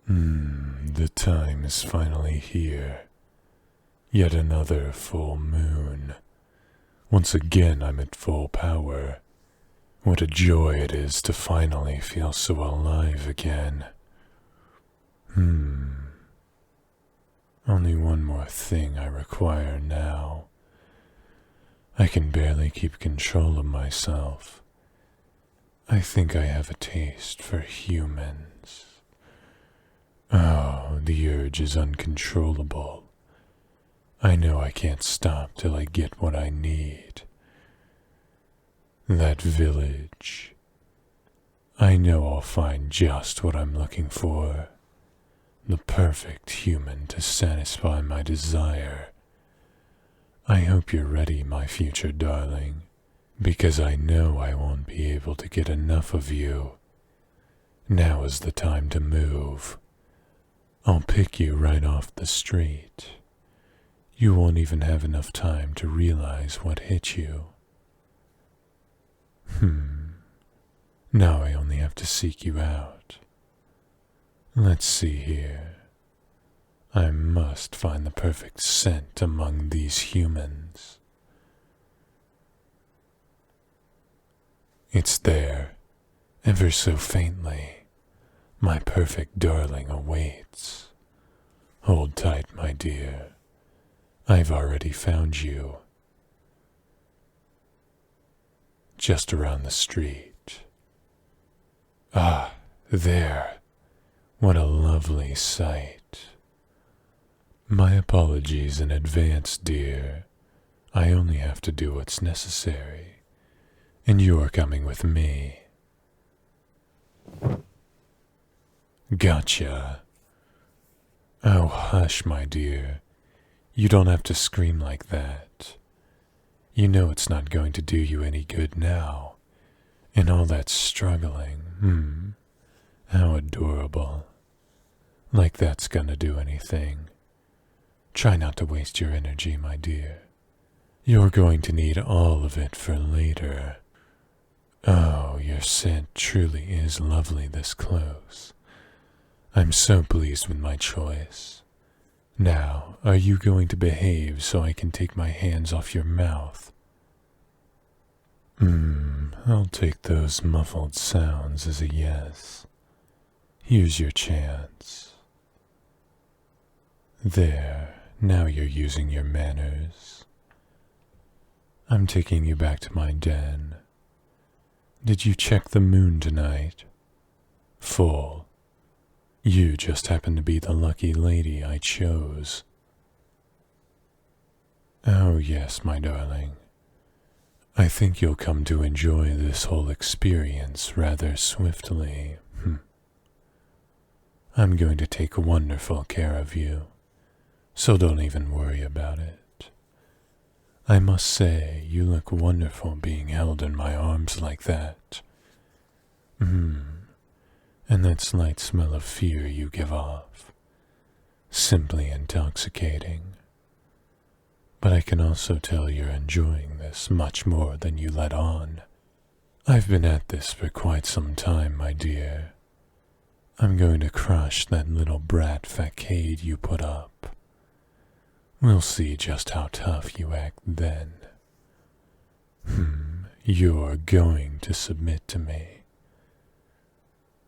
The time is finally here. Yet another full moon. Once again I'm at full power. What a joy it is to finally feel so alive again. Only one more thing I require now. I can barely keep control of myself. I think I have a taste for humans. Oh, the urge is uncontrollable. I know I can't stop till I get what I need. That village. I know I'll find just what I'm looking for. The perfect human to satisfy my desire. I hope you're ready, my future darling, because I know I won't be able to get enough of you. Now is the time to move. I'll pick you right off the street. You won't even have enough time to realize what hit you. Now I only have to seek you out. Let's see here. I must find the perfect scent among these humans. It's there, ever so faintly. My perfect darling awaits. Hold tight, my dear. I've already found you. Just around the street. Ah, there. What a lovely sight. My apologies in advance, dear. I only have to do what's necessary. And you're coming with me. Gotcha. Oh, hush, my dear. You don't have to scream like that. You know it's not going to do you any good now. And all that struggling, how adorable. Like that's gonna do anything. Try not to waste your energy, my dear. You're going to need all of it for later. Oh, your scent truly is lovely this close. I'm so pleased with my choice. Now, are you going to behave so I can take my hands off your mouth? I'll take those muffled sounds as a yes. Here's your chance. There, now you're using your manners. I'm taking you back to my den. Did you check the moon tonight? Full. You just happen to be the lucky lady I chose. Oh yes, my darling. I think you'll come to enjoy this whole experience rather swiftly. I'm going to take wonderful care of you, so don't even worry about it. I must say, you look wonderful being held in my arms like that. And that slight smell of fear you give off. Simply intoxicating. But I can also tell you're enjoying this much more than you let on. I've been at this for quite some time, my dear. I'm going to crush that little brat facade you put up. We'll see just how tough you act then. You're going to submit to me.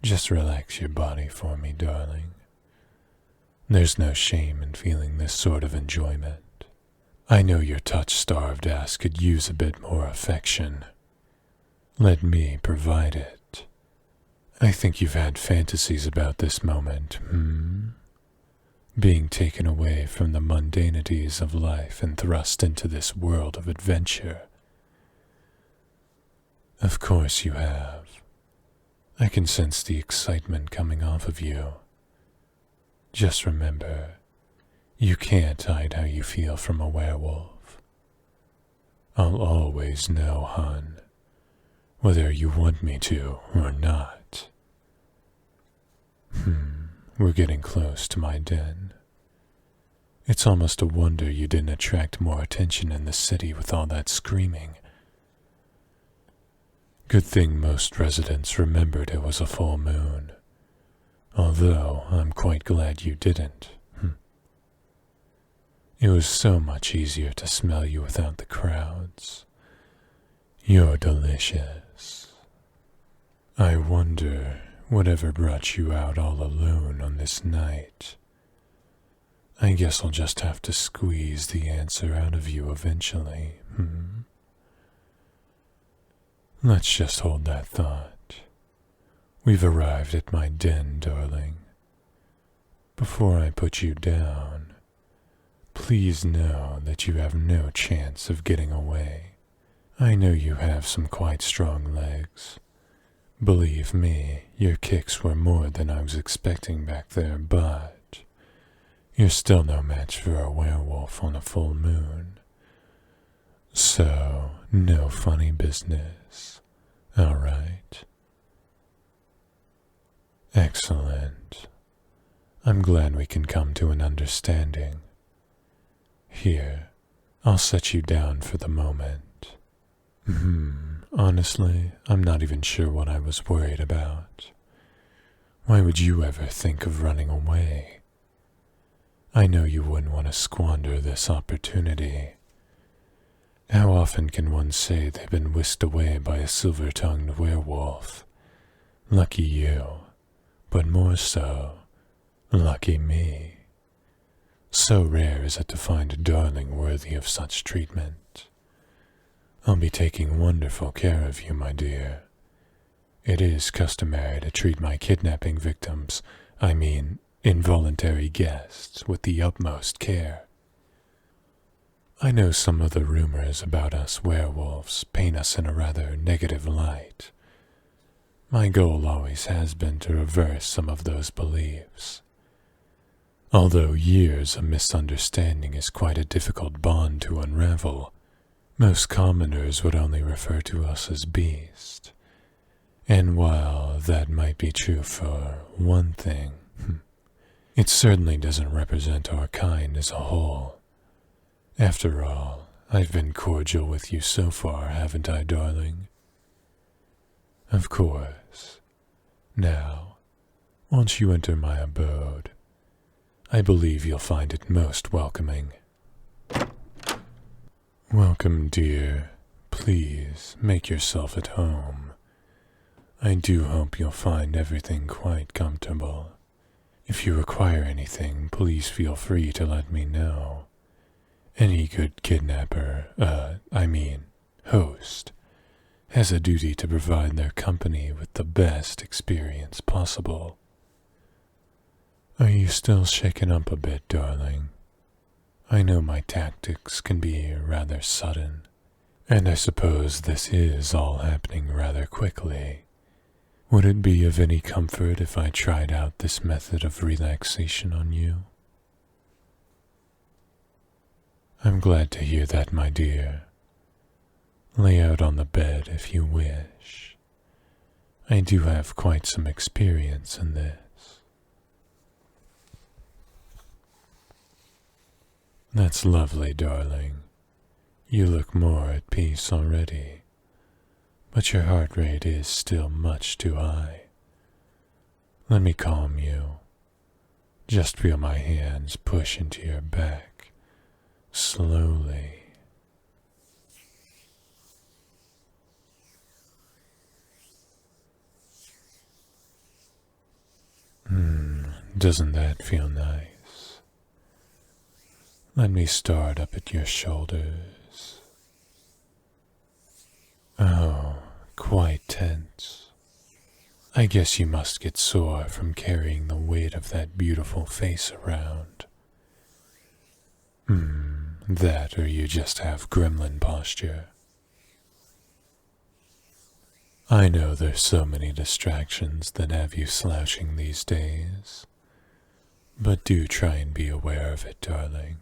Just relax your body for me, darling. There's no shame in feeling this sort of enjoyment. I know your touch-starved ass could use a bit more affection. Let me provide it. I think you've had fantasies about this moment, Being taken away from the mundanities of life and thrust into this world of adventure. Of course you have. I can sense the excitement coming off of you. Just remember, you can't hide how you feel from a werewolf. I'll always know, hon, whether you want me to or not. We're getting close to my den. It's almost a wonder you didn't attract more attention in the city with all that screaming. Good thing most residents remembered it was a full moon, although Although I'm quite glad you didn't. It was so much easier to smell you without the crowds. You're delicious. I wonder whatever brought you out all alone on this night. I guess I'll just have to squeeze the answer out of you eventually. Let's just hold that thought. We've arrived at my den, darling. Before I put you down, please know that you have no chance of getting away. I know you have some quite strong legs. Believe me, your kicks were more than I was expecting back there, but you're still no match for a werewolf on a full moon. So, no funny business. All right. Excellent. I'm glad we can come to an understanding. Here, I'll set you down for the moment. Honestly, I'm not even sure what I was worried about. Why would you ever think of running away? I know you wouldn't want to squander this opportunity. How often can one say they've been whisked away by a silver-tongued werewolf? Lucky you, but more so, lucky me. So rare is it to find a darling worthy of such treatment. I'll be taking wonderful care of you, my dear. It is customary to treat my kidnapping victims, involuntary guests, with the utmost care. I know some of the rumors about us werewolves paint us in a rather negative light. My goal always has been to reverse some of those beliefs. Although years of misunderstanding is quite a difficult bond to unravel, most commoners would only refer to us as beast. And while that might be true for one thing, it certainly doesn't represent our kind as a whole. After all, I've been cordial with you so far, haven't I, darling? Of course. Now, once you enter my abode, I believe you'll find it most welcoming. Welcome, dear. Please make yourself at home. I do hope you'll find everything quite comfortable. If you require anything, please feel free to let me know. Any good kidnapper, host, has a duty to provide their company with the best experience possible. Are you still shaken up a bit, darling? I know my tactics can be rather sudden, and I suppose this is all happening rather quickly. Would it be of any comfort if I tried out this method of relaxation on you? I'm glad to hear that, my dear. Lay out on the bed if you wish. I do have quite some experience in this. That's lovely, darling. You look more at peace already, but your heart rate is still much too high. Let me calm you. Just feel my hands push into your back, slowly. Doesn't that feel nice? Let me start up at your shoulders. Oh, quite tense. I guess you must get sore from carrying the weight of that beautiful face around. That or you just have gremlin posture. I know there's so many distractions that have you slouching these days, but do try and be aware of it, darling.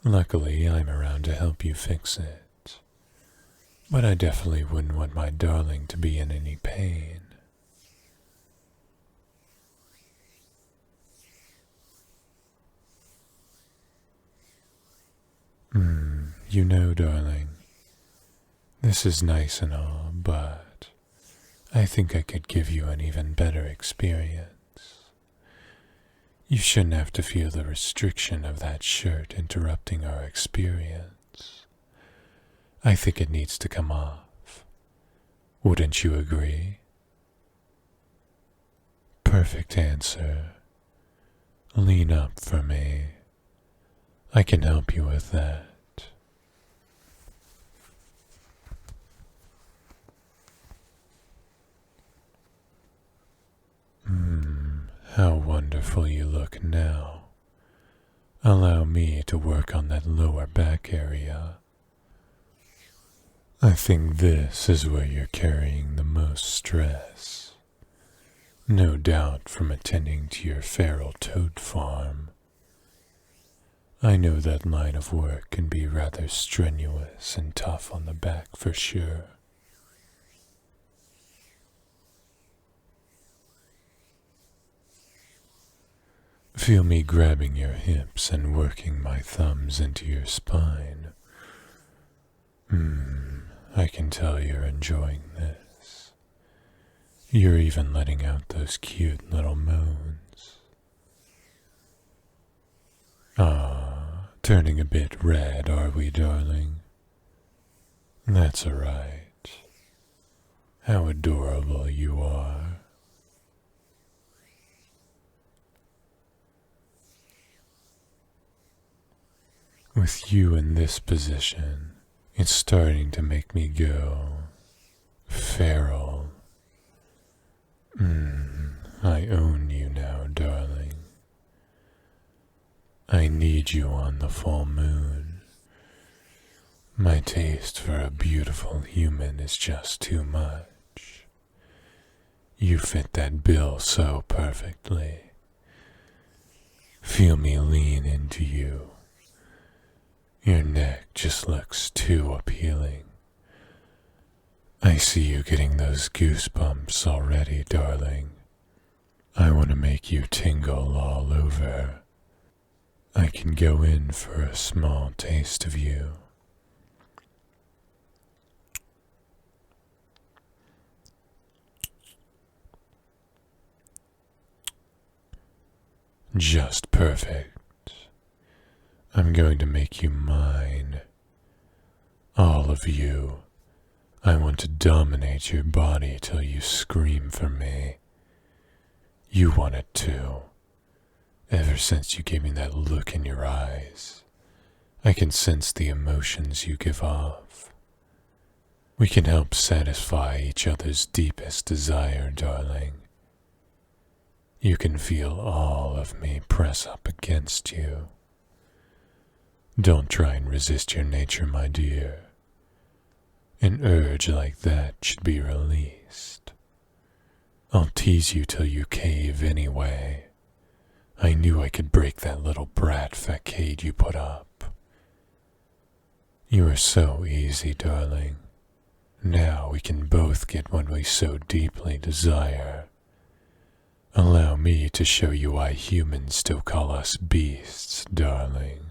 Luckily, I'm around to help you fix it, but I definitely wouldn't want my darling to be in any pain. You know, darling, this is nice and all, but I think I could give you an even better experience. You shouldn't have to feel the restriction of that shirt interrupting our experience. I think it needs to come off. Wouldn't you agree? Perfect answer. Lean up for me. I can help you with that. How wonderful you look now. Allow me to work on that lower back area. I think this is where you're carrying the most stress. No doubt from attending to your feral toad farm. I know that line of work can be rather strenuous and tough on the back for sure. Feel me grabbing your hips and working my thumbs into your spine. I can tell you're enjoying this. You're even letting out those cute little moans. Turning a bit red, are we, darling? That's alright. How adorable you are. With you in this position, it's starting to make me go feral. I own you now, darling. I need you on the full moon. My taste for a beautiful human is just too much. You fit that bill so perfectly. Feel me lean into you. Your neck just looks too appealing. I see you getting those goosebumps already, darling. I want to make you tingle all over. I can go in for a small taste of you. Just perfect. I'm going to make you mine. All of you. I want to dominate your body till you scream for me. You want it too. Ever since you gave me that look in your eyes, I can sense the emotions you give off. We can help satisfy each other's deepest desire, darling. You can feel all of me press up against you. Don't try and resist your nature, my dear. An urge like that should be released. I'll tease you till you cave anyway. I knew I could break that little brat facade you put up. You are so easy, darling. Now we can both get what we so deeply desire. Allow me to show you why humans still call us beasts, darling.